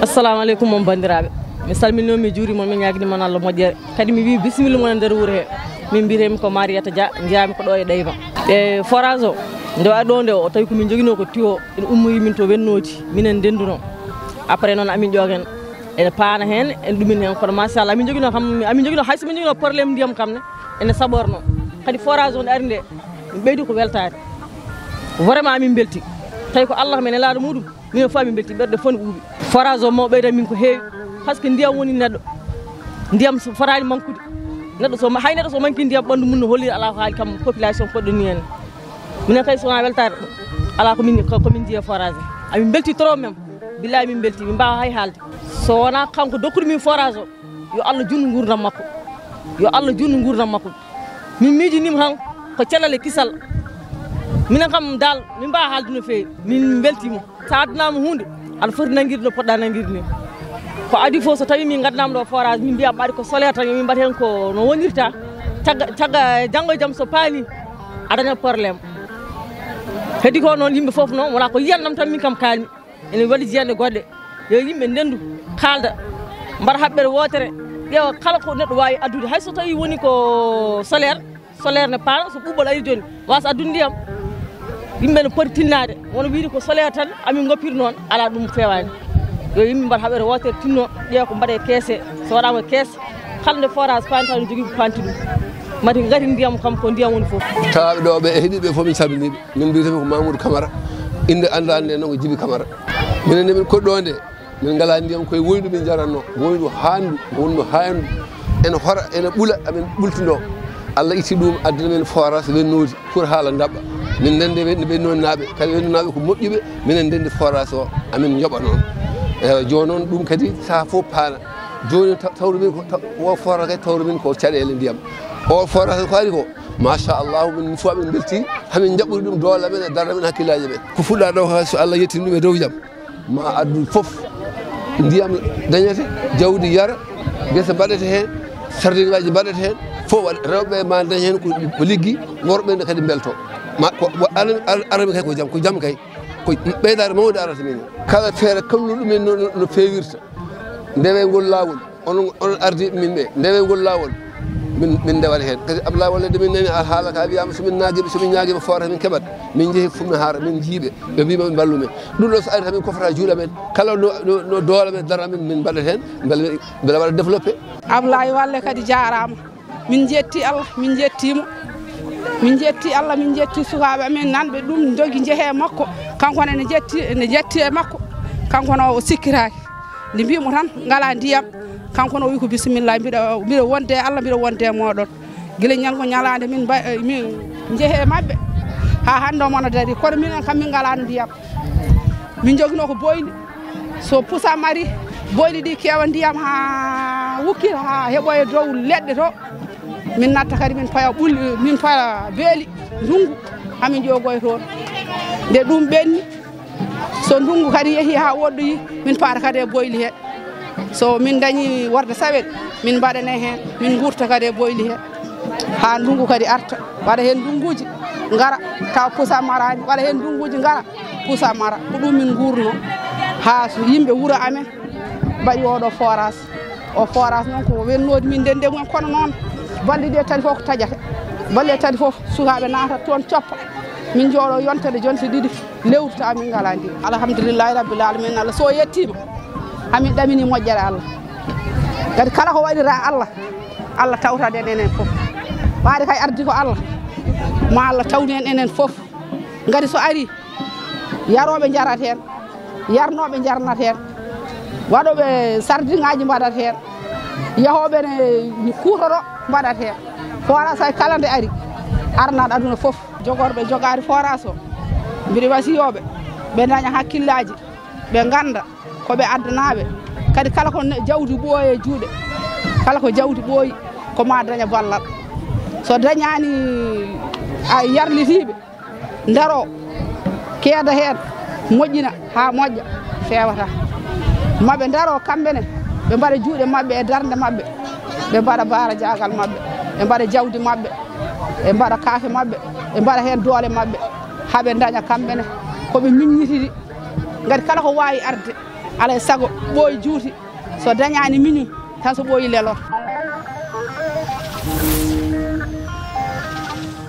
assalamu aleykum mon bandiraɓe mi salmini mi juuri mon mi ñaguini mon Allah moƴƴere kadi mi wi bisimilla mon e nder wuuro he min mbiyetemi ko Mariétou Dia jeyami ko ɗo e Ɗeyba e forage o nde waɗi ɗo nde o tawi komin joguino ko tuyau ene ummoyi min to wennoti minen denduno après noon amin ƴogen ene paana hen en ɗumin hen kono machallah amin joguino hayso min joguino probléme ndiyam kam ne ene saɓorno kadi forage o nde ari nde min ɓeydi ko weltade vraiment amin belti tawi ko Allah men e laaɗo muɗum minen fof amin belti ɓerɗe fof ne ɓuuɓi forage o mo ɓeyda min ko heewi par ce que ndiyam woni neɗɗo ndiyam fotani manqude neɗɗo hay neɗɗo so manqui ndiyam ɓandu mum no holliri ala ko haali kam population poɗɗoni hen minen kay sowona weltade ala komin jiiye forage amin belti trop même billahi min belti min mbawa hay haalde so wona kanko dokkude min forage o yo Allah junnu gurdam makko yo Allah junnu gurdam makko min miijinima tan ko celal e kisal minen kam dal min mbawa haalde no feewi min beltima sa addunama hunde aɗa foti nanguirde no poɗɗa nanguirde ni ko adi fof so tawi min gaddanama ɗo forage min mbiyam ɓaɗi ko solaire tan min mbaɗa hen ko no wonirta cagga janggo e jaam so paani a dañat probléme heddi ko noon yimɓe foof noon wona ko yiyannam tan min kam kalmi ene waɗi jiyande goɗɗe yo yimɓe ndendu kalda mbaɗa haɓɓere wotere ƴeewa kala ko neɗɗo wawi addude hayso tawi woni ko solaire ne paana so ɓuuɓol ari joni wasa addude ndiyam yimɓe ne poti tinnade wono wiide ko solaire tan amin goppiri noon ala ɗum fewani yo yimɓe mbaɗa haɓere wotere tinno ƴeewa ko mbaɗe keese so waɗama keese kala nde forage panta no jogui ko panti ɗum mati gati ndiyam kam ko ndiyam woni foof tawaɓe ɗo ɓe e heeɗiɓe fof min salminiɓe min mbiyetemi ko Mamoudou Camara inde andade nde noon ko Djiby Camara minen nde min koɗɗo nde min ngala ndiyam koye woydu min jaranno woydu handu wonno handu ene hora ene ɓuula amin ɓultido Allah itti ɗum addana men forage wennodi pour haala dabɓa min ndende wennonnaɓe kadi wennonnaɓe ko moƴƴuɓe minen ndendi forage o amin yoɓa noon eyi joni noon ɗum kadi saaha fof paana joni tawru min o forage kadi tawru min ko caɗele ndiyam o forage ko ari ko machallahu min fof amin belti hamin jaɓɓori ɗum doole men e darde men hakkillaji men ko fuɗɗa ɗo so Allah yettini ɗum e dow jaam ma addu foof ndiyam dañete jawdi yara guesa mbaɗete hen sardin ngaji mbaɗete hen fof waɗa rewɓe ma dañ hen ko liggi worɓe nde kadi belto arami kay ko jaam kay ko ɓeydare mawde arata men kala feere kalluɗo ɗumen no fewirta ndewe ngol lawol onon ardiɓe min ɓe ndewe ngol lawol min ndewat hen kadi Abdoulaye Wallé de min nani haala ka wiyama somin ñaguiɓe forage min keɓat min jeehi fuɗmi haara min jiiɓe ɓe mbima ɓe ballu men ɗum ɗo so ari tamin kofata juuɗe men kala no doole men dara men min mbaɗat hen beele waɗa développé Abdoulaye Wallé kadi jarama min jetti Allah min jettimo min jetti Allah min jetti sukaɓe amen nanɓe ɗum jogui jeehe makko kanko ne jetti e makko kanko no o sikkiraki nde mbimo tan ngala ndiyam kanko no wi ko bisimilla mbiɗa wonde Allah mbiɗa wonde moɗon guila ñalgo ñalade min jeehe mabɓe ha hande o mono dari kono minen kam min ngalano ndiyam min joguino ko boyli so pusam ari boyli ɗi kewa ndiyam ha wukkita ha heeɓoye dow leɗɗe to min natta kadi min paya ɓulli min paya beeli ndungu hamin jogoye toon nde ɗum ɓenni so ndungu kadi yeehi ha woɗɗoyi min paata kadi e boyli he so min dañi warde saweɗ min mbaɗane hen min gurta kadi e boyli he ha ndungu kadi arta waɗa hen ndunguji gara taw pusa marani waɗa hen ndunguji gara pusa mara ko ɗum min gurno ha so yimɓe wuuro amen mbaɗi oɗo forage noon ko wennodi min ndende mumen kono noon balɗe ɗe tati fof ko taƴata balɗe tati fof sukaɓe natat toon coppa min jooɗo yontede jonte ɗiɗi lewru ta min ngala ndi alhamdulillahi rabbil alamin Allah so yettima amin ɗamini moƴƴere Allah kadi kala ko waɗira Allah tawtade en enen fof waade kay ardi ko Allah ma Allah tawni en enen fof ngari so ari yaroɓe jarat hen yarnoɓe jarnat hen waɗoɓe sardingaji mbaɗat hen yahoɓe ne kuutoɗo mbaɗat hen forage hay kala nde ari arnaɗo aduna fof jogorɓe jogari forage o mbiɗa wasiyoɓe ɓe daña hakkillaji ɓe ganda koɓe addanaɓe kadi kala ko jawdi ɓooye juuɗe kala ko jawdi ɓooyi ko ma daña ballal so dañani a yarlitiɓe daro keeda hen moƴƴina ha moƴƴa fewata maɓe daro kamɓene ɓe mbaɗa juuɗe mabɓe e darde mabɓe ɓe mbaɗa baara jagal mabɓe ɓe mbaɗa jawdi mabɓe ɓe mbaɗa kaafe mabɓe ɓe mbaɗa hen doole mabɓe haɓe daña kamɓene koɓe miññitidi gati kala ko wawi arde alay sago ɓooyi juuti so dañani miñum tan so ɓooyi lelor